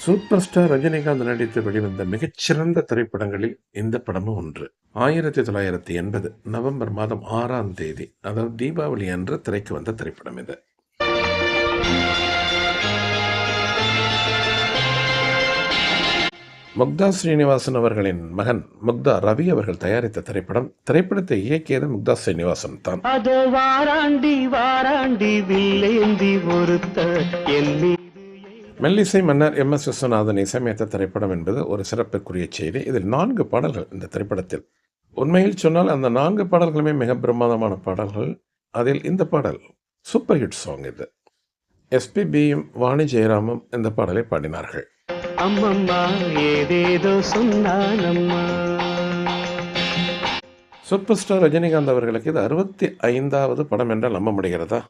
Super star Rajinikanth நடித்து வெளிவந்த மிகச்சிறந்த திரைப்படங்களில் இந்த படமும் ஒன்று. 1980 நவம்பர் மாதம் 6ஆம் தேதி, அதாவது தீபாவளி அன்று திரைக்கு வந்த திரைப்படம் இது. முக்தா ஸ்ரீனிவாசன் அவர்களின் மகன் முக்தா ரவி அவர்கள் தயாரித்த திரைப்படம். திரைப்படத்தை இயக்கியது முக்தா ஸ்ரீனிவாசன் தான். மெல்லிசை மன்னர் எம்.எஸ். விஸ்வநாதன் இசையமைத்த திரைப்படம் என்பது ஒரு சிறப்பிற்குரிய செய்தி. இதில் 4 பாடல்கள் இந்த திரைப்படத்தில். உண்மையில் சொன்னால் அந்த 4 பாடல்களுமே மிக பிரமாதமான பாடல்கள். அதில் இந்த பாடல் சூப்பர் ஹிட் சாங் இது. எஸ்பிபியும் வாணி ஜெயராமும் இந்த பாடலை பாடினார்கள். சூப்பர் ஸ்டார் ரஜினிகாந்த் அவர்களுக்கு இது 65வது படம் என்றால் நம்ப முடிகிறதா?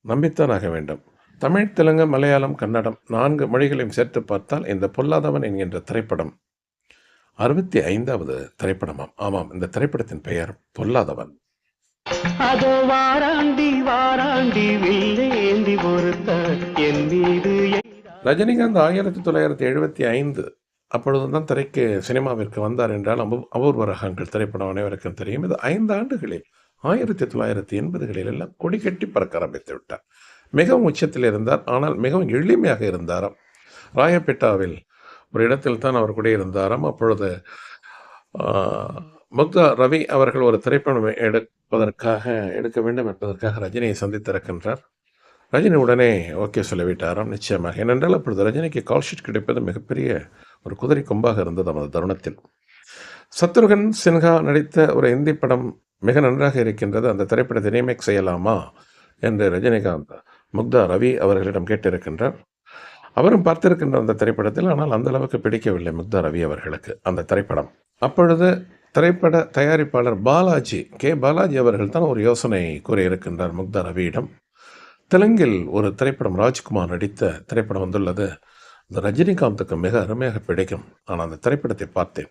நம்பித்தான் ஆக வேண்டும். தமிழ், தெலுங்கு, மலையாளம், கன்னடம் 4 மொழிகளையும் சேர்த்து பார்த்தால் இந்த பொல்லாதவன் என்கின்ற திரைப்படம் 65வது திரைப்படமாம். ஆமாம், இந்த திரைப்படத்தின் பெயர் பொல்லாதவன். ரஜினிகாந்த் 1975 அப்பொழுதுதான் திரைக்கு சினிமாவிற்கு வந்தார் என்றால் அபூர்வ ரகங்கள் திரைப்படம் அனைவருக்கும் தெரியும். இது 5 ஆண்டுகளில் 1980களில் எல்லாம் கொடி கட்டி பறக்க ஆரம்பித்து விட்டார். மிகவும் உச்சத்தில் இருந்தார். ஆனால் மிகவும் எளிமையாக இருந்தாராம். ராயப்பேட்டாவில் ஒரு இடத்தில் தான் அவர் குடியிருந்தாராம். அப்பொழுது முக்தா ரவி அவர்கள் ஒரு திரைப்படம் எடுக்க வேண்டும் என்பதற்காக ரஜினியை சந்தித்திருக்கின்றார். ரஜினி உடனே ஓகே சொல்லிவிட்டாராம். நிச்சயமாக. ஏனென்றால் அப்பொழுது ரஜினிக்கு கால்ஷீட் கிடைப்பது மிகப்பெரிய ஒரு குதிரை கொம்பாக இருந்தது அந்த தருணத்தில். சத்ருகன் சின்ஹா நடித்த ஒரு இந்தி படம் மிக நன்றாக இருக்கின்றது, அந்த திரைப்படத்தை ரீமேக் செய்யலாமா என்று ரஜினிகாந்த் முக்தா ரவி அவர்களிடம் கேட்டிருக்கின்றார். அவரும் பார்த்திருக்கின்ற அந்த திரைப்படத்தில், ஆனால் அந்த அளவுக்கு பிடிக்கவில்லை முக்தா ரவி அவர்களுக்கு அந்த திரைப்படம். அப்பொழுது திரைப்பட தயாரிப்பாளர் பாலாஜி அவர்கள் தான் ஒரு யோசனை கூறியிருக்கின்றார் முக்தா ரவியிடம். தெலுங்கில் ஒரு திரைப்படம் ராஜ்குமார் நடித்த திரைப்படம் வந்துள்ளது, இந்த ரஜினிகாந்துக்கு மிக அருமையாக பிடிக்கும். ஆனால் அந்த திரைப்படத்தை பார்த்தேன்,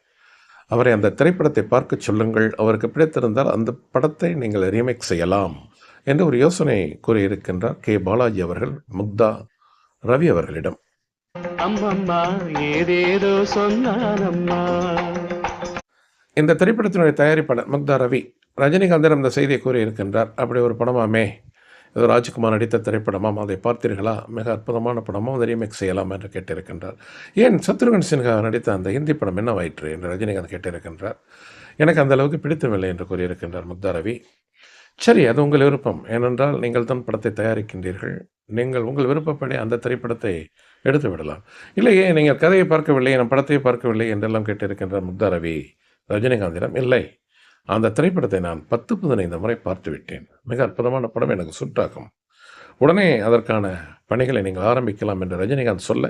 அவரை அந்த திரைப்படத்தை பார்க்க சொல்லுங்கள், அவருக்கு பிடித்திருந்தால் அந்த படத்தை நீங்கள் ரீமேக் செய்யலாம் என்று ஒரு யோசனை கூறியிருக்கின்றார் பாலாஜி அவர்கள் முக்தா ரவி அவர்களிடம். இந்த திரைப்படத்தினுடைய தயாரிப்பாளர் முக்தா ரவி ரஜினிகாந்திடம் இந்த செய்தியை கூறியிருக்கின்றார். அப்படி ஒரு படமாமே, இது ராஜ்குமார் நடித்த திரைப்படமாம், அதை பார்த்தீர்களா? மிக அற்புதமான படமும், அதை ரீமேக் செய்யலாம் என்று கேட்டிருக்கின்றார். ஏன் சத்ருகன் சின்ஹா நடித்த அந்த ஹிந்தி படம் என்னவாயிற்று என்று ரஜினிகாந்த் கேட்டிருக்கின்றார். எனக்கு அந்த அளவுக்கு பிடித்தவில்லை என்று கூறியிருக்கின்றார் முக்தா ரவி. சரி, அது உங்கள் விருப்பம். ஏனென்றால் நீங்கள் தான் படத்தை தயாரிக்கின்றீர்கள், நீங்கள் உங்கள் விருப்பப்படி அந்த திரைப்படத்தை எடுத்து விடலாம். இல்லையே, நீங்கள் கதையை பார்க்கவில்லை, நான் படத்தையே பார்க்கவில்லை என்றெல்லாம் கேட்டிருக்கின்றார் முக்தா ரவி ரஜினிகாந்திடம். இல்லை, அந்த திரைப்படத்தை நான் 10-15 முறை பார்த்து விட்டேன். மிக அற்புதமான படம், எனக்கு சுட்டாகும். உடனே அதற்கான பணிகளை நீங்கள் ஆரம்பிக்கலாம் என்று ரஜினிகாந்த் சொல்ல,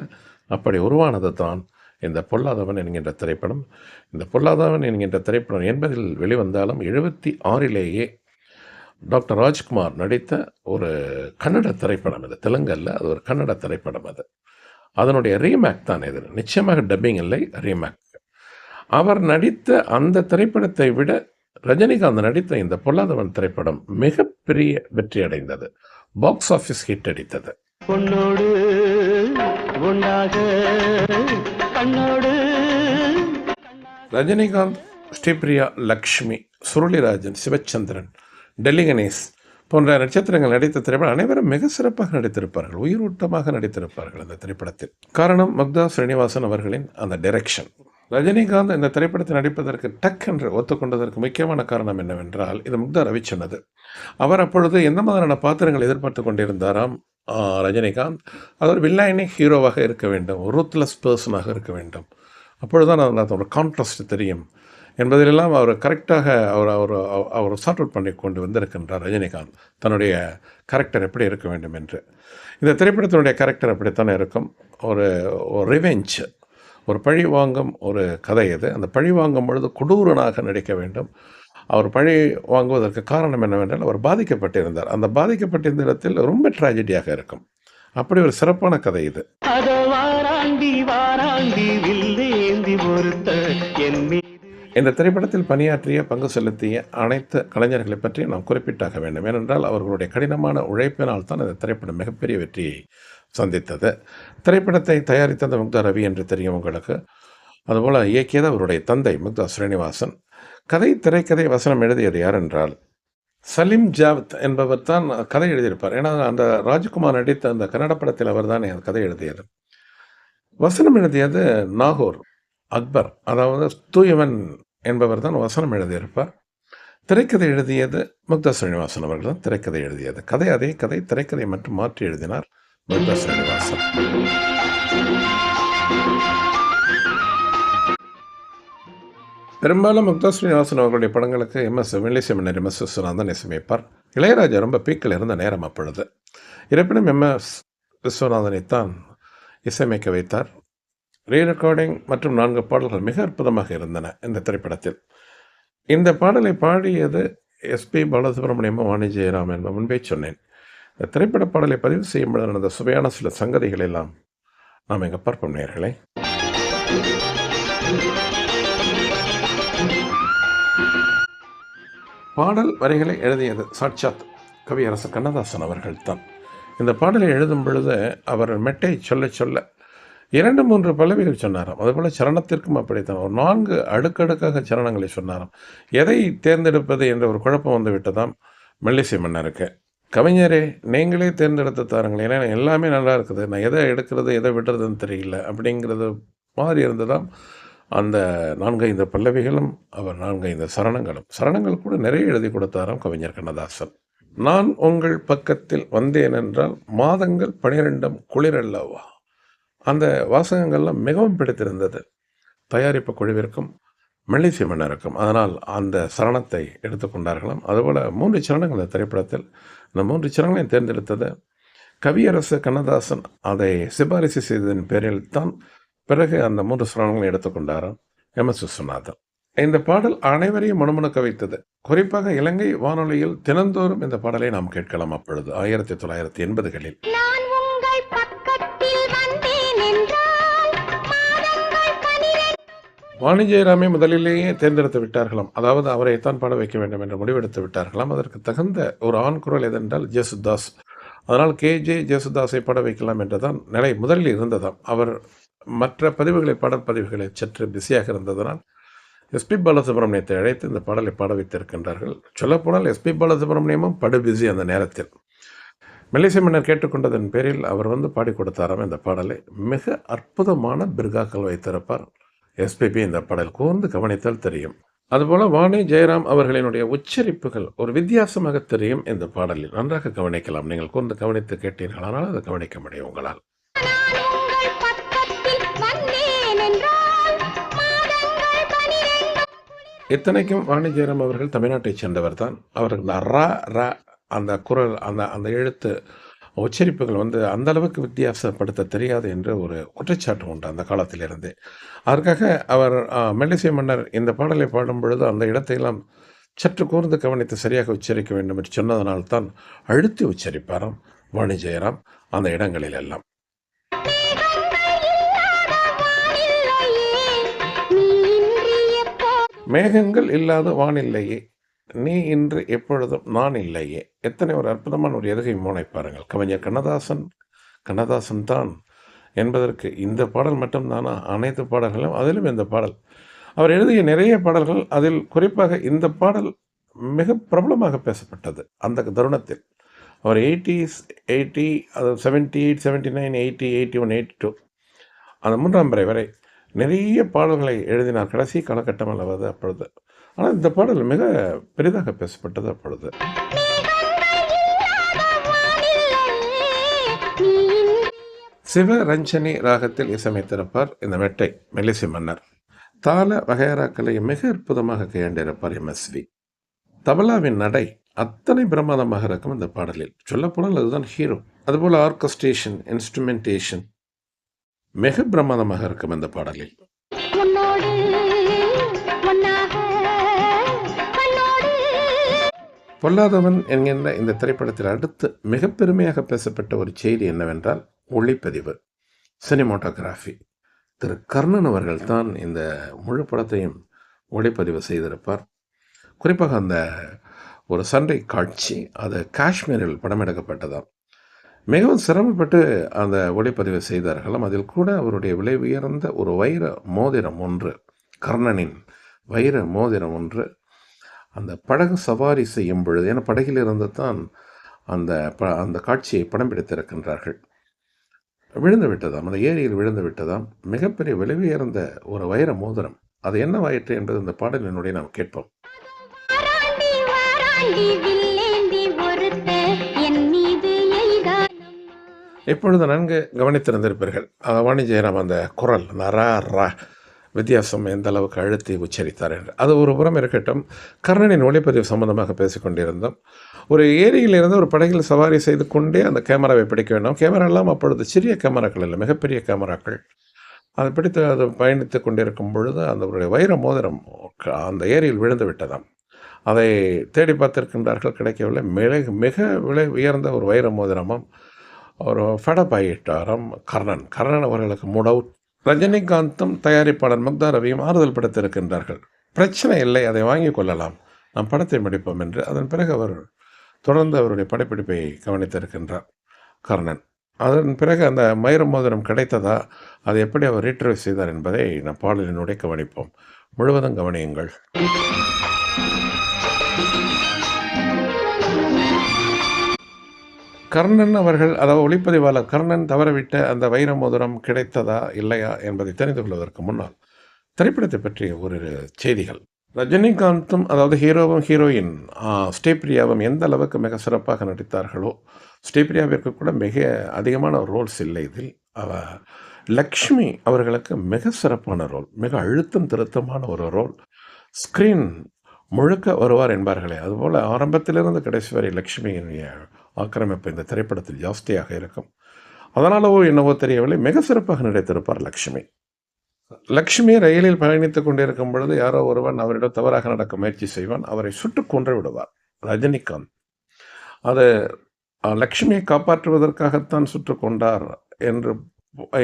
அப்படி உருவானது தான் இந்த பொல்லாதவன் என்கின்ற திரைப்படம். இந்த பொல்லாதவன் என்கின்ற திரைப்படம் 80ல் வெளிவந்தாலும் 76லேயே டாக்டர் ராஜ்குமார் நடித்த ஒரு கன்னட திரைப்படம் இது. தெலுங்கல்ல, அது ஒரு கன்னட திரைப்படம். அதனுடைய ரீமேக் தான் இது. நிச்சயமாக டப்பிங் இல்லை, ரீமேக். அவர் நடித்த அந்த திரைப்படத்தை விட ரஜினிகாந்த் நடித்த இந்த பொல்லாதவன் திரைப்படம் மிகப்பெரிய வெற்றி அடைந்தது, பாக்ஸ் ஆஃபீஸ் ஹிட் அடித்தது. ரஜினிகாந்த், ஸ்ரீபிரியா, லக்ஷ்மி, சுருளிராஜன், சிவச்சந்திரன், டெல்லி கணேஷ் போன்ற நட்சத்திரங்கள் நடித்த திரைப்படம் அனைவரும் மிக சிறப்பாக நடித்திருப்பார்கள், உயிரோட்டமாக நடித்திருப்பார்கள் அந்த திரைப்படத்தில். காரணம் முக்தா ஸ்ரீனிவாசன் அவர்களின் அந்த டைரக்ஷன். ரஜினிகாந்த் இந்த திரைப்படத்தை நடிப்பதற்கு டக் என்று ஒத்துக்கொண்டதற்கு முக்கியமான காரணம் என்னவென்றால், இது முக்தா ரவி சொன்னது. அவர் அப்பொழுது எந்த மாதிரியான பாத்திரங்கள் எதிர்பார்த்து கொண்டிருந்தாராம் ரஜினிகாந்த்? அது ஒரு வில்லாயினி ஹீரோவாக இருக்க வேண்டும், ரூத்லெஸ் பர்சனாக இருக்க வேண்டும். அப்பொழுதுதான் அதோட கான்ட்ராஸ்ட் தெரியும் என்பதிலெல்லாம் அவர் கரெக்டாக அவர் சார்ட் அவுட் பண்ணி கொண்டு வந்திருக்கின்றார் ரஜினிகாந்த், தன்னுடைய கேரக்டர் எப்படி இருக்க வேண்டும் என்று. இந்த திரைப்படத்தினுடைய கேரக்டர் அப்படித்தானே இருக்கும். ஒரு ரிவெஞ்ச், ஒரு பழி வாங்கும் ஒரு கதை இது. அந்த பழி வாங்கும் பொழுது கொடூரனாக நடிக்க வேண்டும். அவர் பழி வாங்குவதற்கு காரணம் என்னவென்றால், அவர் பாதிக்கப்பட்டிருந்தார். அந்த பாதிக்கப்பட்டிருந்த இடத்தில் ரொம்ப ட்ராஜடியாக இருக்கும். அப்படி ஒரு சிறப்பான கதை இது. இந்த திரைப்படத்தில் பணியாற்றிய, பங்கு செலுத்திய அனைத்து கலைஞர்களை பற்றி நாம் குறிப்பிட்டாக வேண்டும். ஏனென்றால் அவர்களுடைய கடினமான உழைப்பினால் தான் இந்த திரைப்படம் மிகப்பெரிய வெற்றியை சந்தித்தது. திரைப்படத்தை தயாரித்தது முக்தா ரவி என்று தெரியும் உங்களுக்கு. அதுபோல் இயக்கியது அவருடைய தந்தை முக்தா ஸ்ரீனிவாசன். கதை, திரைக்கதை, வசனம் எழுதியது யார் என்றால் சலீம் ஜாவத் என்பவர் தான் கதை எழுதியிருப்பார். ஏன்னா அந்த ராஜ்குமார் நடித்த அந்த கன்னட படத்தில் அவர் தான் கதை எழுதியது. வசனம் எழுதியது நாகூர் அக்பர், அதாவது தூயவன் என்பவர் தான் வசனம் எழுதியிருப்பார். திரைக்கதை எழுதியது முக்தா ஸ்ரீனிவாசன் அவர்கள் தான் திரைக்கதை எழுதியது. கதை அதே கதை, திரைக்கதை மட்டும் மாற்றி எழுதினார் முக்தா ஸ்ரீனிவாசன். பெரும்பாலும் முக்தா ஸ்ரீனிவாசன் அவர்களுடைய படங்களுக்கு மெல்லிசை மன்னர் எம்.எஸ். விஸ்வநாதன் இசையமைப்பார். இளையராஜா ரொம்ப பீக்கில் இருந்த நேரம் அப்பொழுது. இருப்பினும் எம்.எஸ். விஸ்வநாதனைத்தான் இசையமைக்க வைத்தார். ரீரெக்கார்டிங் மற்றும் 4 பாடல்கள் மிக அற்புதமாக இருந்தன இந்த திரைப்படத்தில். இந்த பாடலை பாடியது எஸ்பி பாலசுப்ரமணியமும் வாணி ஜெயராம் என்ப முன்பே சொன்னேன். இந்த திரைப்பட பாடலை பதிவு செய்யும்போது நடந்த சுவையான சில சங்கதிகள் எல்லாம் நாம் இங்கே பார்ப்போம் நேயர்களே. பாடல் வரிகளை எழுதியது சாட்சாத் கவியரசர் கண்ணதாசன் அவர்கள் தான். இந்த பாடலை எழுதும் பொழுது அவர் மெட்டை சொல்ல சொல்ல 2-3 பல்லவிகள் சொன்னாராம். அதுபோல் சரணத்திற்கும் அப்படித்தான் ஒரு 4 அடுக்கடுக்காக சரணங்களை சொன்னாராம். எதை தேர்ந்தெடுப்பது என்ற ஒரு குழப்பம் வந்து விட்டதாம் மெல்லிசை மன்னருக்கு. கவிஞரே நீங்களே தேர்ந்தெடுத்து தாருங்கள், ஏன்னா எல்லாமே நல்லா இருக்குது, நான் எதை எடுக்கிறது எதை விடுறதுன்னு தெரியல அப்படிங்கிறது மாதிரி இருந்ததாம். அந்த 4-5 பல்லவிகளும் அவர் 4-5 சரணங்கள் கூட நிறைய எழுதி கொடுத்தாராம் கவிஞர் கண்ணதாசன். நான் உங்கள் பக்கத்தில் வந்தேன் என்றால் மாதங்கள் 12 குளிரல்லவா, அந்த வாசகங்கள்லாம் மிகவும் பிடித்திருந்தது தயாரிப்பு குழுவிற்கும் மெல்லிசை மன்னருக்கும். அதனால் அந்த சரணத்தை எடுத்துக்கொண்டார்களாம். அதுபோல் 3 சரணங்கள் அந்த திரைப்படத்தில். இந்த 3 சரணங்களையும் தேர்ந்தெடுத்தது கவியரசு கண்ணதாசன். அதை சிபாரிசு செய்ததன் பேரில் தான் பிறகு அந்த 3 சரணங்களை எடுத்துக்கொண்டாராம் எம்.எஸ். விஸ்வநாதன். இந்த பாடல் அனைவரையும் முணுமுணுக்க வைத்தது. குறிப்பாக இலங்கை வானொலியில் தினந்தோறும் இந்த பாடலை நாம் கேட்கலாம். அப்பொழுது 1980களில் வாணி ஜெயராமை முதலிலேயே தேர்ந்தெடுத்து விட்டார்களாம். அதாவது அவரைத்தான் பாட வைக்க வேண்டும் என்று முடிவெடுத்து விட்டார்களாம். அதற்கு தகுந்த ஒரு ஆண் குரல் எதென்றால் ஜேசுதாஸ். அதனால் KJ ஜேசுதாஸை பாட வைக்கலாம் என்றுதான் நிலை முதலில் இருந்ததாம். அவர் மற்ற பதிவுகளை பாடற்பதிவுகளை சற்று பிஸியாக இருந்ததனால் எஸ்பி பாலசுப்ரமணியத்தை அழைத்து இந்த பாடலை பாட வைத்திருக்கின்றார்கள். சொல்லப்போனால் எஸ்பி பாலசுப்ரமணியமும் படு பிஸி அந்த நேரத்தில். மெல்லிசை மன்னர் கேட்டுக்கொண்டதன் பேரில் அவர் வந்து பாடி கொடுத்தாராம் இந்த பாடலை. மிக அற்புதமான பிர்காக்கள் வைத்திருப்பார் எஸ்பிபி. இந்த பாடல் கூர்ந்து கவனித்தால் தெரியும். அதுபோல் வாணி ஜெயராம் அவர்களினுடைய உச்சரிப்புகள் ஒரு வித்தியாசமாக தெரியும் இந்த பாடலில். நன்றாக கவனிக்கலாம். நீங்கள் கூர்ந்து கவனித்து கேட்டீர்களானால் அதை கவனிக்க முடியும் உங்களால். இத்தனைக்கும் வாணி ஜெயராம் அவர்கள் தமிழ்நாட்டைச் சேர்ந்தவர் தான். அவர்கள் அந்த குரல் அந்த எழுத்து உச்சரிப்புகள் வந்து அந்த அளவுக்கு வித்தியாசப்படுத்த தெரியாது என்ற ஒரு குற்றச்சாட்டு உண்டு அந்த காலத்திலிருந்து. அதற்காக அவர் மெல்லிசை மன்னர் இந்த பாடலை பாடும் பொழுது அந்த இடத்தையெல்லாம் சற்று கூர்ந்து கவனித்து சரியாக உச்சரிக்க வேண்டும் என்று சொன்னதனால்தான் அழுத்தி உச்சரிப்பாராம் வாணி ஜெயராம் அந்த இடங்களில் எல்லாம். மேகங்கள் இல்லாத வானில்லையே, நீ இன்று எப்பொழுதும் நான் இல்லையே. எத்தனை ஒரு அற்புதமான ஒரு எதுகை மோனை பாருங்கள். கவிஞர் கண்ணதாசன் தான் என்பதற்கு இந்த பாடல் மட்டும்தானா? அனைத்து பாடல்களும், அதிலும் இந்த பாடல். அவர் எழுதிய நிறைய பாடல்கள், அதில் குறிப்பாக இந்த பாடல் மிக பிரபலமாக பேசப்பட்டது அந்த தருணத்தில். அவர் 80 அது 78, 79, 80, 81, 82 அந்த 3ஆம் முறை வரை நிறைய பாடல்களை எழுதினார். கடைசி காலகட்டம் அல்லவது அப்பொழுது. ஆனால் இந்த பாடல் மிக பெரிதாக பேசப்பட்டது அப்பொழுது. சிவரஞ்சனி ராகத்தில் இசையமைத்திருப்பார் இந்த மெல்லிசை மன்னர். தாள வகையறாக்களை மிக அற்புதமாக கையாண்டிருப்பார் MSV. தபலாவின் நடை அத்தனை பிரமாதமாக இருக்கும் இந்த பாடலில். சொல்லப்போனால் அதுதான் ஹீரோ. அதுபோல் ஆர்கெஸ்ட்ரேஷன், இன்ஸ்ட்ருமெண்டேஷன் மிக பிரமாதமாக இருக்கும் இந்த பாடலில். பொல்லாதவன் என்கின்ற இந்த திரைப்படத்தில் அடுத்து மிக பெருமையாக பேசப்பட்ட ஒரு செய்தி என்னவென்றால் ஒளிப்பதிவு, சினிமாட்டோகிராஃபி. திரு கர்ணன் அவர்கள் தான் இந்த முழு படத்தையும் ஒளிப்பதிவு செய்திருப்பார். குறிப்பாக அந்த ஒரு சண்டை காட்சி அது காஷ்மீரில் படம் எடுக்கப்பட்டதாம். மிகவும் சிரமப்பட்டு அந்த ஒளிப்பதிவு செய்தார்களாம். அதில் கூட அவருடைய விலை உயர்ந்த ஒரு வைர மோதிரம் ஒன்று, கர்ணனின் வைர மோதிரம் ஒன்று அந்த படகு சவாரி செய்யும் பொழுது, ஏன்னா படகில் இருந்து தான் அந்த காட்சியை படம் பிடித்திருக்கின்றார்கள், விழுந்து விட்டதாம், அந்த ஏரியில் விழுந்து விட்டதாம். மிகப்பெரிய விலை உயர்ந்த ஒரு வைர மோதிரம். அது என்னவாயிற்று என்பது இந்த பாடலினுடைய நாம் கேட்போம். இப்பொழுது நன்கு கவனித்திருந்திருப்பீர்கள். வாணி ஜெயராம் அந்த குரல், அந்த ரா வித்தியாசம் எந்த அளவுக்கு அழுத்தி உச்சரித்தார் என்று. அது ஒரு புறம் இருக்கட்டும். கர்ணனின் ஒளிப்பதிவு சம்பந்தமாக பேசிக்கொண்டிருந்தோம். ஒரு ஏரியில் இருந்து ஒரு படகில் சவாரி செய்து கொண்டே அந்த கேமராவை பிடிக்க வேண்டும். கேமரா எல்லாம் அப்பொழுது சிறிய கேமராக்கள் இல்லை, மிகப்பெரிய கேமராக்கள். அதை பிடித்து அது பயணித்து கொண்டிருக்கும் பொழுது அந்த வைர மோதிரம் அந்த ஏரியில் விழுந்து விட்டதாம். அதை தேடி பார்த்திருக்கின்றார்கள், கிடைக்கவில்லை. மிக விலை உயர்ந்த ஒரு வைர மோதிரமும். ஒரு ஃபெடப் ஆகிட்டாராம் கர்ணன் அவர்களுக்கு மூடவுட். ரஜினிகாந்தும் தயாரிப்பாளர் முக்தா ரவியும் ஆறுதல் படுத்திருக்கின்றார்கள். பிரச்சனை இல்லை, அதை வாங்கி கொள்ளலாம், நாம் படத்தை முடிப்போம் என்று. அதன் பிறகு அவர் தொடர்ந்து அவருடைய படப்பிடிப்பை கவனித்திருக்கின்றார் கர்ணன். அதன் பிறகு அந்த வைர மோதிரம் கிடைத்ததா, அதை எப்படி அவர் ரீட்ரைவ் செய்தார் என்பதை நம் பாடலினுடைய கவனிப்போம். முழுவதும் கவனியுங்கள். கர்ணன் அவர்கள், அதாவது ஒளிப்பதிவாளர் கர்ணன் தவறவிட்ட அந்த வைர மோதிரம் கிடைத்ததா இல்லையா என்பதை தெரிந்து கொள்வதற்கு முன்னால் திரைப்படத்தை பற்றிய ஒரு செய்திகள். ரஜினிகாந்தும், அதாவது ஹீரோவும் ஹீரோயின் ஸ்ரீபிரியாவும் எந்த அளவுக்கு மிக சிறப்பாக நடித்தார்களோ, ஸ்ரீபிரியாவிற்கு கூட மிக அதிகமான ரோல்ஸ் இல்லை இதில். லக்ஷ்மி அவர்களுக்கு மிக சிறப்பான ரோல், மிக அழுத்தம் திருத்தமான ஒரு ரோல். ஸ்க்ரீன் முழுக்க வருவார் என்பார்களே, அதுபோல் ஆரம்பத்திலிருந்து கடைசி வரை லக்ஷ்மியினுடைய ஆக்கிரமிப்பு இந்த திரைப்படத்தில் ஜாஸ்தியாக இருக்கும். அதனாலவோ என்னவோ தெரியவில்லை, மிக சிறப்பாக நடித்திருப்பார் லக்ஷ்மி. லக்ஷ்மி ரயிலில் பயணித்துக் கொண்டிருக்கும் பொழுது யாரோ ஒருவன் அவரிடம் தவறாக நடக்க முயற்சி செய்வான், அவரை சுட்டு கொன்று விடுவார் ரஜினிகாந்த். அது லக்ஷ்மியை காப்பாற்றுவதற்காகத்தான் சுட்டு கொண்டார்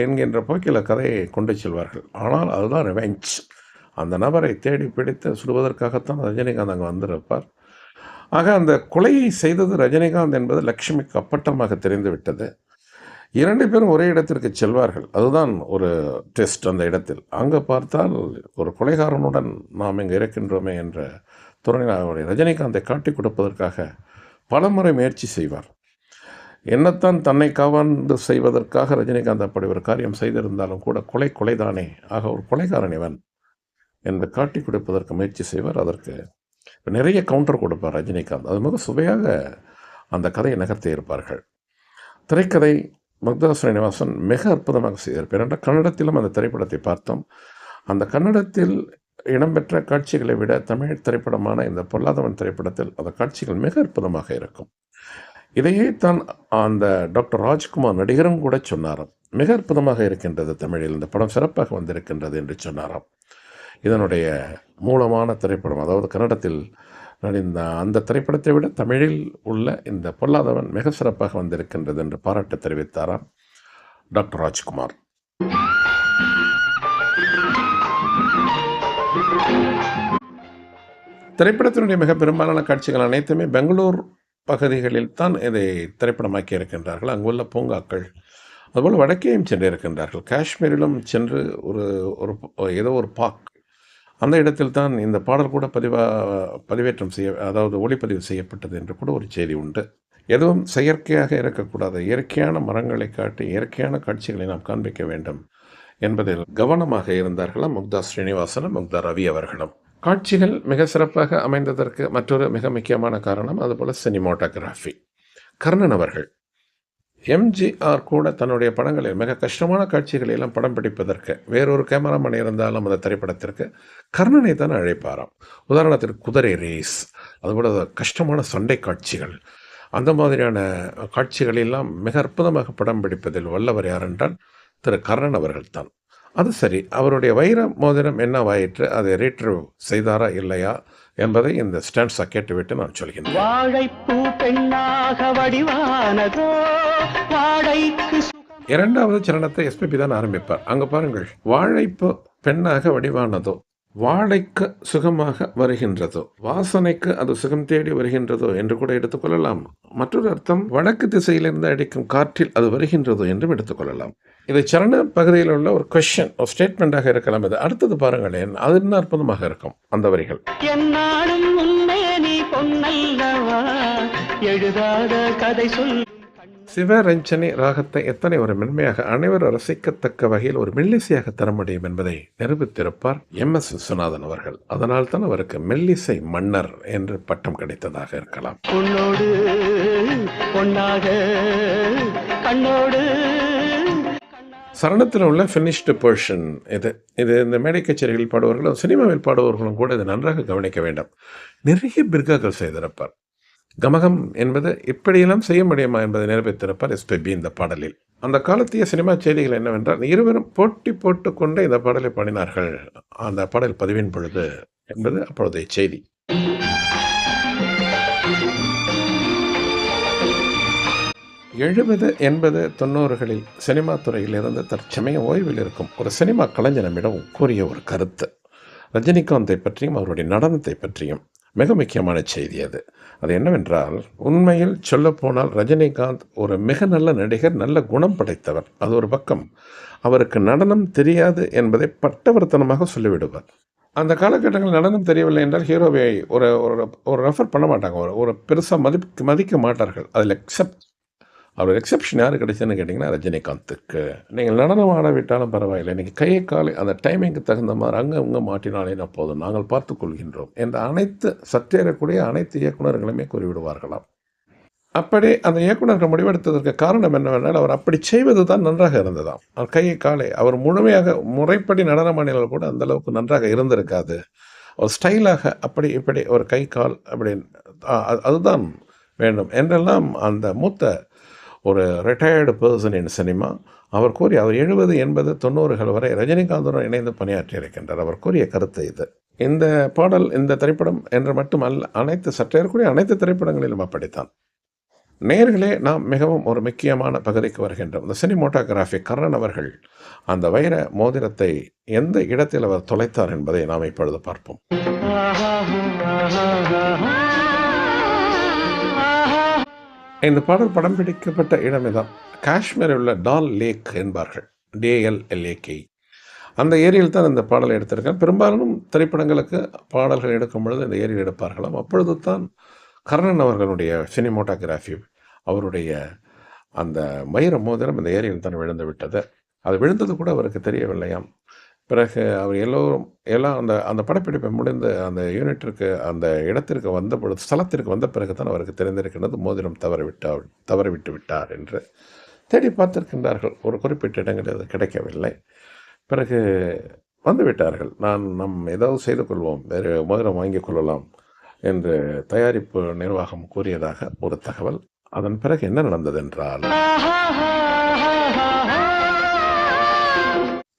என்கின்ற போக்கில் கதையை கொண்டு செல்வார்கள். ஆனால் அதுதான் ரிவெஞ்ச். அந்த நபரை தேடி பிடித்து சுடுவதற்காகத்தான் ரஜினிகாந்த் அங்கே வந்திருப்பார். ஆக அந்த கொலையை செய்தது ரஜினிகாந்த் என்பது லக்ஷ்மிக்கு அப்பட்டமாக தெரிந்துவிட்டது. 2 பேரும் ஒரே இடத்திற்கு செல்வார்கள். அதுதான் ஒரு டெஸ்ட் அந்த இடத்தில். அங்கே பார்த்தால் ஒரு கொலைகாரனுடன் நாம் இங்கே இருக்கின்றோமே என்ற துறையில் ரஜினிகாந்தை காட்டி கொடுப்பதற்காக பலமுறை முயற்சி செய்வார். என்னத்தான் தன்னை காவாண்டு செய்வதற்காக ரஜினிகாந்த் அப்படி ஒரு காரியம் செய்திருந்தாலும் கூட கொலைதானே, ஆக ஒரு கொலைகாரன் இவன் என்று காட்டி கொடுப்பதற்கு முயற்சி செய்வார். அதற்கு நிறைய கவுண்டர் கொடுப்பார் ரஜினிகாந்த். அது மிக சுவையாக அந்த கதையை நகர்த்தி இருப்பார்கள். திரைக்கதை முக்தா ஸ்ரீனிவாசன் மிக அற்புதமாக செய்திருப்பார். என்ற கன்னடத்திலும் அந்த திரைப்படத்தை பார்த்தோம். அந்த கன்னடத்தில் இடம்பெற்ற காட்சிகளை விட தமிழ் திரைப்படமான இந்த பொல்லாதவன் திரைப்படத்தில் அந்த காட்சிகள் மிக அற்புதமாக இருக்கும். இதையே தான் அந்த டாக்டர் ராஜ்குமார் நடிகரும் கூட சொன்னாராம், மிக அற்புதமாக இருக்கின்றது தமிழில், இந்த படம் சிறப்பாக வந்திருக்கின்றது என்று சொன்னாராம். இதனுடைய மூலமான திரைப்படம், அதாவது கன்னடத்தில் நடிந்த அந்த திரைப்படத்தை விட தமிழில் உள்ள இந்த பொல்லாதவன் மிக சிறப்பாக வந்திருக்கின்றது என்று பாராட்டு தெரிவித்தாராம் டாக்டர் ராஜ்குமார். திரைப்படத்தினுடைய மிக பெரும்பாலான காட்சிகள் அனைத்துமே பெங்களூர் பகுதிகளில் தான் இதை திரைப்படமாக்கி இருக்கின்றார்கள். அங்குள்ள பூங்காக்கள், அதுபோல் வடக்கேயும் சென்று இருக்கின்றார்கள். காஷ்மீரிலும் சென்று ஏதோ ஒரு பார்க், அந்த இடத்தில் தான் இந்த பாடல் கூட பதிவேற்றம் அதாவது ஒளிப்பதிவு செய்யப்பட்டது என்று கூட ஒரு செய்தி உண்டு. எதுவும் செயற்கையாக இருக்கக்கூடாது, இயற்கையான மரங்களை காட்டி இயற்கையான காட்சிகளை நாம் காண்பிக்க வேண்டும் என்பதில் கவனமாக இருந்தார்களாம் முக்தா ஸ்ரீனிவாசனும் முக்தா ரவி அவர்களும். காட்சிகள் மிக சிறப்பாக அமைந்ததற்கு மற்றொரு மிக முக்கியமான காரணம் அதுபோல் சினிமாட்டோகிராஃபி. கர்ணன் அவர்கள், எம்ஜிஆர் கூட தன்னுடைய படங்களில் மிக கஷ்டமான காட்சிகளை எல்லாம் படம் பிடிப்பதற்கு வேறொரு கேமராமேன் இருந்தாலும் அந்த திரைப்படத்திற்கு கர்ணனை தான் அழைப்பாராம். உதாரணத்திற்கு குதிரை ரேஸ், அதுபோல் கஷ்டமான சண்டை காட்சிகள், அந்த மாதிரியான காட்சிகளெல்லாம் மிக அற்புதமாக படம் பிடிப்பதில் வல்லவர் யார் என்றால் திரு கர்ணன் அவர்கள் தான். அது சரி, அவருடைய வைர மோதிரம் என்னவாயிற்று, அதை ரீட்ரைவ் செய்தாரா இல்லையா என்பதை இந்த ஸ்டாண்ட்ஸா கேட்டுவிட்டு நான் சொல்கிறேன். இரண்டாவது சரணத்தை எஸ்பிபி தான் ஆரம்பிப்பார். அங்க பாருங்கள், வாழைப்பு பெண்ணாக வடிவானதோ, வாடைக்கு சுகமாக வருகின்றதோ, வாசனைக்கு அது சுகம் தேடி வருகின்றதோ என்று கூட எடுத்துக்கொள்ளலாம். மற்றொரு அர்த்தம், வடக்கு திசையிலிருந்து அடிக்கும் காற்றில் அது வருகின்றதோ என்றும் எடுத்துக்கொள்ளலாம். இது சரண பகுதியில் உள்ள ஒரு கொஸ்டின், ஒரு ஸ்டேட்மெண்டாக இருக்கலாம். இது அடுத்தது பாருங்களேன், அது இன்னும் அற்புதமாக இருக்கும் அந்த வரிகள். என்னாலும் உன்னை நீ பொன்னல்லவா, எழுதாத கதை சொல். சிவரஞ்சனி ராகத்தை எத்தனை ஒரு மென்மையாக அனைவரும் ரசிக்கத்தக்க வகையில் ஒரு மெல்லிசையாக தர முடியும் என்பதை நிரூபித்திருப்பார் MS விஸ்வநாதன் அவர்கள். அதனால் தான் அவருக்கு மெல்லிசை மன்னர் என்று பட்டம் கிடைத்ததாக இருக்கலாம். உன்னோடு பொன்னாக கண்ணோடு. சரணத்தில் உள்ள ஃபினிஷ்டு போர்ஷன் இது. இந்த மேடை கச்சேரிகளில் பாடுபவர்களும் சினிமாவில் பாடுபவர்களும் கூட இதை நன்றாக கவனிக்க வேண்டும். நிறைய பிர்காக்கள் செய்திருப்பார். கமகம் என்பது இப்படியெல்லாம் செய்ய முடியுமா என்பதை நிரூபித்திருப்பார் SPB இந்த பாடலில். அந்த காலத்திய சினிமா செய்திகள் என்னவென்றால், இருவரும் போட்டி போட்டுக்கொண்டே இந்த பாடலை பாடினார்கள் அந்த பாடல் பதிவின் பொழுது என்பது அப்பொழுதைய செய்தி. எழுபது 80 90களில் சினிமா துறையில் இருந்து தற்சமயம் ஓய்வில் இருக்கும் ஒரு சினிமா கலைஞனிடம் கூறிய ஒரு கருத்து, ரஜினிகாந்தை பற்றியும் அவருடைய நடனத்தை பற்றியும் மிக முக்கியமான செய்தி அது. அது என்னவென்றால், உண்மையில் சொல்லப்போனால் ரஜினிகாந்த் ஒரு மிக நல்ல நடிகர், நல்ல குணம் படைத்தவர். அது ஒரு பக்கம். அவருக்கு நடனம் தெரியாது என்பதை பட்டவர்த்தனமாக சொல்லிவிடுவார். அந்த காலகட்டங்களில் நடனம் தெரியவில்லை என்றால் ஹீரோவை ஒரு ரெஃபர் பண்ண மாட்டாங்க, ஒரு பெருசாக மதிக்க மாட்டார்கள். அதில் அவர் எக்ஸப்ஷன் யார் கிடைச்சதுன்னு கேட்டிங்கன்னா ரஜினிகாந்துக்கு. நீங்கள் நடனம் ஆடவிட்டாலும் பரவாயில்லை, நீங்கள் கையை காலை அந்த டைமிங்க்கு தகுந்த மாதிரி அங்கே மாட்டினாலே நான் போதும், நாங்கள் பார்த்துக்கொள்கின்றோம் என்ற சற்றேறக்கூடிய அனைத்து இயக்குநர்களுமே கூறிவிடுவார்களாம். அப்படி அந்த இயக்குநர்கள் முடிவெடுத்ததற்கு காரணம் என்னவென்றால், அவர் அப்படி செய்வது தான் நன்றாக இருந்ததாம். அவர் கையை காலை அவர் முழுமையாக முறைப்படி நடன மாநிலங்கள் கூட அந்தளவுக்கு நன்றாக இருந்திருக்காது. ஒரு ஸ்டைலாக அப்படி இப்படி ஒரு கை கால் அப்படி அதுதான் வேண்டும் என்றெல்லாம் அந்த மூத்த ஒரு ரிட்டையர்டு பர்சன் இன் சினிமா அவர் கூறிய, அவர் 70 80 90கள் வரை ரஜினிகாந்துடன் இணைந்து பணியாற்றியிருக்கின்றார். அவர் கூறிய கருத்து இது. இந்த பாடல், இந்த திரைப்படம் என்று மட்டுமல்ல, சற்றேறக்கூடிய அனைத்து திரைப்படங்களிலும் அப்படித்தான். நேயர்களே, நாம் மிகவும் ஒரு முக்கியமான பகுதிக்கு வருகின்றோம். இந்த சினிமோட்டோகிராஃபி கர்ணன் அவர்கள் அந்த வைர மோதிரத்தை எந்த இடத்தில் அவர் தொலைத்தார் என்பதை நாம் இப்பொழுது பார்ப்போம். இந்த பாடல் படம் பிடிக்கப்பட்ட இடம் இதான். காஷ்மீரில் உள்ள டால் லேக் என்பார்கள், DALLAK. அந்த ஏரியில் தான் இந்த பாடலை எடுத்திருக்கேன். பெரும்பாலும் திரைப்படங்களுக்கு பாடல்கள் எடுக்கும் பொழுது இந்த ஏரியில் எடுப்பார்களாம். அப்பொழுது தான் கர்ணன் அவர்களுடைய சினிமோட்டோகிராஃபி, அவருடைய அந்த வைர மோதிரம் இந்த ஏரியில் தான் விழுந்து விட்டது. அது விழுந்தது கூட அவருக்கு தெரியவில்லையாம். பிறகு அவர் எல்லாம் அந்த படப்பிடிப்பை முடிந்து அந்த யூனிட்டிற்கு, அந்த இடத்திற்கு வந்த பொழுது, ஸ்தலத்திற்கு வந்த பிறகு தான் அவருக்கு தெரிந்திருக்கின்றது மோதிரம் தவறிவிட்டு விட்டார் என்று. தேடி பார்த்திருக்கின்றார்கள், ஒரு குறிப்பிட்ட இடங்களில் அது கிடைக்கவில்லை. பிறகு வந்து விட்டார்கள். நம் ஏதாவது செய்து கொள்வோம், வேறு மோதிரம் வாங்கிக் கொள்ளலாம் என்று தயாரிப்பு நிர்வாகம் கூறியதாக ஒரு தகவல். அதன் பிறகு என்ன நடந்தது என்றால்,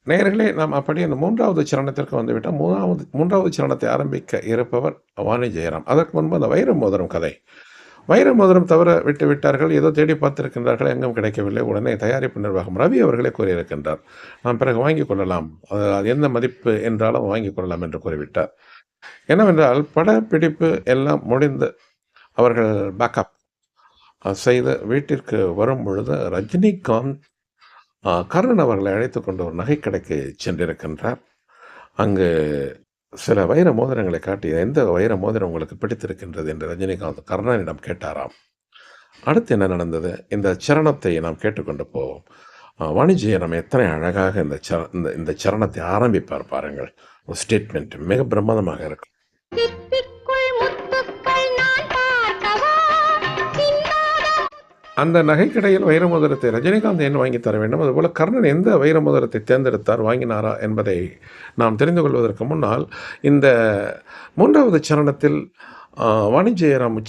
நேயர்களே, நாம் அப்படி அந்த 3வது சரணத்திற்கு வந்துவிட்டால், மூன்றாவது சரணத்தை ஆரம்பிக்க இருப்பவர் வாணி ஜெயராம். அதற்கு முன்பு அந்த வைர மோதிரம் கதை. வைர மோதிரம் தவிர விட்டு விட்டார்கள், ஏதோ தேடி பார்த்திருக்கின்றார்கள், எங்கும் கிடைக்கவில்லை. உடனே தயாரிப்பு நிர்வாகம் ரவி அவர்களே கூறியிருக்கின்றார், நாம் பிறகு வாங்கிக் கொள்ளலாம், அது எந்த மதிப்பு என்றாலும் வாங்கிக் கொள்ளலாம் என்று கூறிவிட்டார். என்னவென்றால், படப்பிடிப்பு எல்லாம் முடிந்து அவர்கள் பேக்கப் செய்து வீட்டிற்கு வரும் பொழுது ரஜினிகாந்த் கர்ணன் அவர்களை அழைத்து கொண்டு ஒரு நகைக்கடைக்கு சென்றிருக்கின்றார். அங்கு சில வைர மோதிரங்களை காட்டி, எந்த வைர மோதிரம் உங்களுக்கு பிடித்திருக்கின்றது என்று ரஜினிகாந்த் கர்ணனிடம் கேட்டாராம். அடுத்து என்ன நடந்தது, இந்த சரணத்தை நாம் கேட்டுக்கொண்டு போவோம். வாணிஜ்யம் எத்தனை அழகாக இந்த சரணத்தை ஆரம்பிப்பார் பாருங்கள். ஒரு ஸ்டேட்மெண்ட் மிக பிரமாதமாக இருக்கும். அந்த நகைக்கடையில் வைர மோதிரத்தை ரஜினிகாந்த் ஏன் வாங்கி தர வேண்டும், அதுபோல் கர்ணன் எந்த வைர மோதிரத்தை தேர்ந்தெடுத்தார், வாங்கினாரா என்பதை நாம் தெரிந்து கொள்வதற்கு முன்னால், இந்த 3வது சரணத்தில் வாணி ஜெயராம்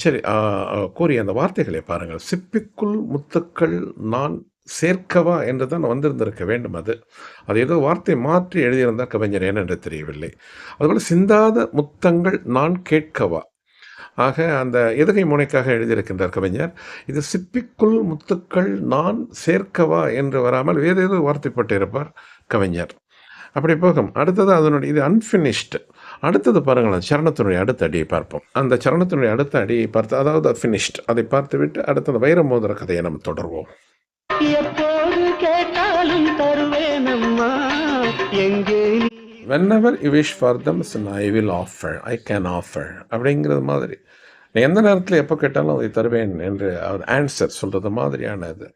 கூறிய அந்த வார்த்தைகளை பாருங்கள். சிப்பிக்குள் முத்துக்கள் நான் சேர்க்கவா என்று தான் வந்திருந்திருக்க வேண்டும். அது ஏதோ வார்த்தை மாற்றி எழுதியிருந்தால் கவிஞர் ஏனென்று தெரியவில்லை. அதுபோல் சிந்தாத முத்தங்கள் நான் கேட்கவா, ஆக அந்த எதுகை முனைக்காக எழுதியிருக்கின்றார் கவிஞர். இது சிப்பிக்குள் முத்துக்கள் நான் சேர்க்கவா என்று வராமல் வேறு ஏதோ வார்த்தைப்பட்டு இருப்பார் கவிஞர். அப்படி போகும். அடுத்தது இது அன்ஃபினிஷ்டு, அடுத்தது பாருங்களேன், சரணத்தினுடைய அடுத்த அடியை பார்ப்போம். அந்த சரணத்தினுடைய அடுத்த அடியை பார்த்து, அதாவது ஃபினிஷ்ட், அதை பார்த்துவிட்டு அடுத்தது வைர மோதிர கதையை நம்ம தொடர்வோம். எப்போது கேட்டாலும் தருவேனம்மா எங்கே நீ whenever you wish for them, so I will offer, I can offer அப்படிங்கிறது மாதிரி, நீ எந்த நேரத்தில் எப்போ கேட்டாலும் அதை தருவேன் என்று அவர் ஆன்சர் சொல்கிறது மாதிரியான இது.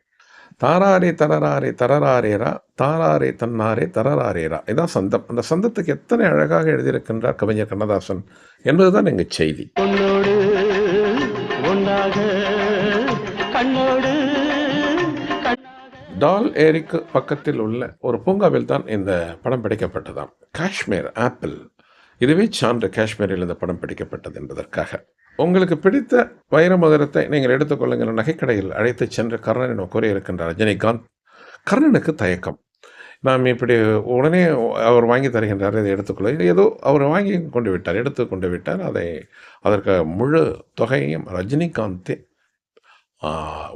தாராரே தரராரே தரராரேரா தாராரே தன்னாரே தரராரேரா, இதான் சந்தம். அந்த சந்தத்துக்கு எத்தனை அழகாக எழுதியிருக்கின்றார் கவிஞர் கண்ணதாசன் என்பதுதான் எங்கள் செய்தி. உன்னோடு ஒன்றாக கண்ணோடு டால் ஏரிக்கு பக்கத்தில் உள்ள ஒரு பூங்காவில் தான் இந்த படம் பிடிக்கப்பட்டதாம். காஷ்மீர் ஆப்பிள், இதுவே சான்று காஷ்மீரில் இந்த படம் பிடிக்கப்பட்டது என்பதற்காக. உங்களுக்கு பிடித்த வைர மோதிரத்தை நீங்கள் எடுத்துக்கொள்ளுங்கள், நகைக்கடையில் அழைத்து சென்று கர்ணனிடம் கூறியிருக்கின்றார் ரஜினிகாந்த். கர்ணனுக்கு தயக்கம், நாம் இப்படி உடனே அவர் வாங்கி தருகின்றார், இதை எடுத்துக்கொள்ள, ஏதோ அவர் வாங்கி கொண்டு விட்டார், எடுத்து கொண்டு விட்டார். அதற்கு முழு தொகையையும் ரஜினிகாந்தே,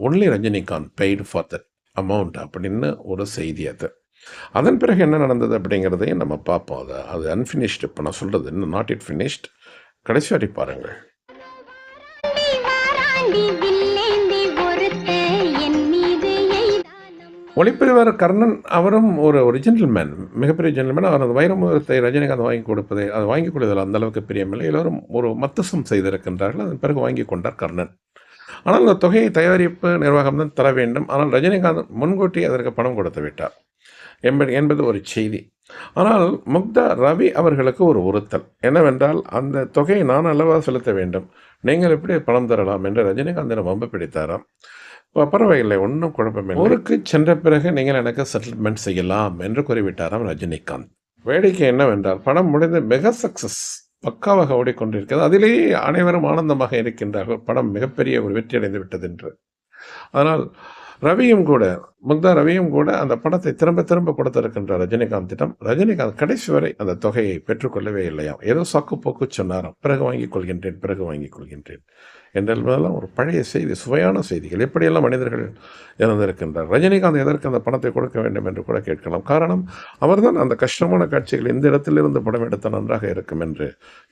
only Rajinikanth paid for that amount அப்படின்னு ஒரு செய்தி அது. அதன் பிறகு என்ன நடந்தது அப்படிங்கிறதையும் நம்ம பார்ப்போம். அது அன்ஃபினிஷ்டு. இப்போ நான் சொல்கிறது இன்னும் நாட் இட் ஃபினிஷ்ட். கடைசி வரை பாருங்கள். ஒளிப்பதிவார் கர்ணன் அவரும் ஒரு ஜென்டில்மேன், மிகப்பெரிய ஜென்டில்மேன். அவர் அந்த வைரமுகத்தை ரஜினிகாந்த் வாங்கி கொடுப்பதை, அது வாங்கி கொடுத்ததில் அந்த அளவுக்கு பிரியமில்லை. எல்லோரும் ஒரு மத்தசம் செய்திருக்கின்றார்கள். அதன் பிறகு வாங்கி கொண்டார் கர்ணன். ஆனால் அந்த தொகையை தயாரிப்பு நிர்வாகம் தான் தர வேண்டும். ஆனால் ரஜினிகாந்த் முன்கூட்டி அதற்கு பணம் கொடுத்து விட்டார் என்பது ஒரு செய்தி. ஆனால் முக்தா ரவி அவர்களுக்கு ஒரு உறுத்தல் என்னவென்றால், அந்த தொகையை நான் அல்லவா செலுத்த வேண்டும், நீங்கள் எப்படி பணம் தரலாம் என்று ரஜினிகாந்திடம் வம்பு பிடித்தாராம். பரவாயில்லை, ஒன்றும் குழப்பமில்லை, ஊருக்கு சென்ற பிறகு நீங்கள் எனக்கு செட்டில்மெண்ட் செய்யலாம் என்று கூறிவிட்டாராம் ரஜினிகாந்த். வேடிக்கை என்னவென்றால், படம் முடிந்து மெகா சக்சஸ் பக்காவாக ஓடிக்கொண்டிருக்கிறது. அதிலேயே அனைவரும் ஆனந்தமாக இருக்கின்றார்கள், படம் மிகப்பெரிய ஒரு வெற்றி அடைந்து விட்டது என்று. அதனால் முக்தா ரவியும் கூட அந்த படத்தை திரும்ப திரும்ப கொடுத்திருக்கின்ற ரஜினிகாந்திடம். ரஜினிகாந்த் கடைசி வரை அந்த தொகையை பெற்றுக்கொள்ளவே இல்லையாம். ஏதோ சாக்கு போக்கு சொன்னாராம், பிறகு வாங்கிக் கொள்கின்றேன் என்றெல்லாம் ஒரு பழைய செய்தி, சுவையான செய்திகள். எப்படியெல்லாம் மனிதர்கள் இறந்திருக்கின்றார். ரஜினிகாந்த் எதற்கு அந்த பணத்தை கொடுக்க வேண்டும் என்று கூட கேட்கலாம். காரணம், அவர்தான் அந்த கஷ்டமான காட்சிகள் இந்த இடத்திலிருந்து படம் எடுத்த நன்றாக இருக்கும் என்று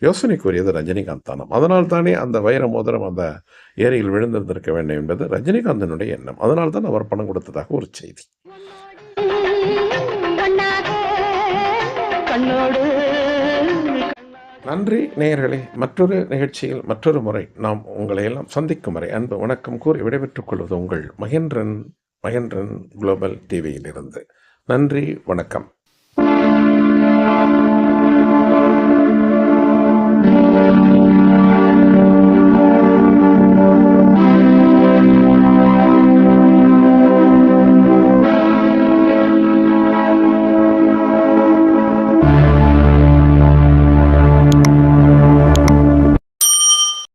யோசனை கூறியது ரஜினிகாந்த் தானம். அதனால் தானே அந்த வைர மோதிரம் அந்த ஏரியில் விழுந்திருந்திருக்க வேண்டும் என்பது ரஜினிகாந்தனுடைய எண்ணம். அதனால் தான் அவர் பணம் கொடுத்ததாக ஒரு செய்தி. நன்றி நேயர்களே. மற்றொரு நிகழ்ச்சியில் மற்றொரு முறை நாம் உங்களை எல்லாம் சந்திக்கும் வரை அன்பு வணக்கம் கூறி விடைபெற்றுக் கொள்வது உங்கள் மகேந்திரன் குளோபல் டிவியிலிருந்து. நன்றி, வணக்கம்.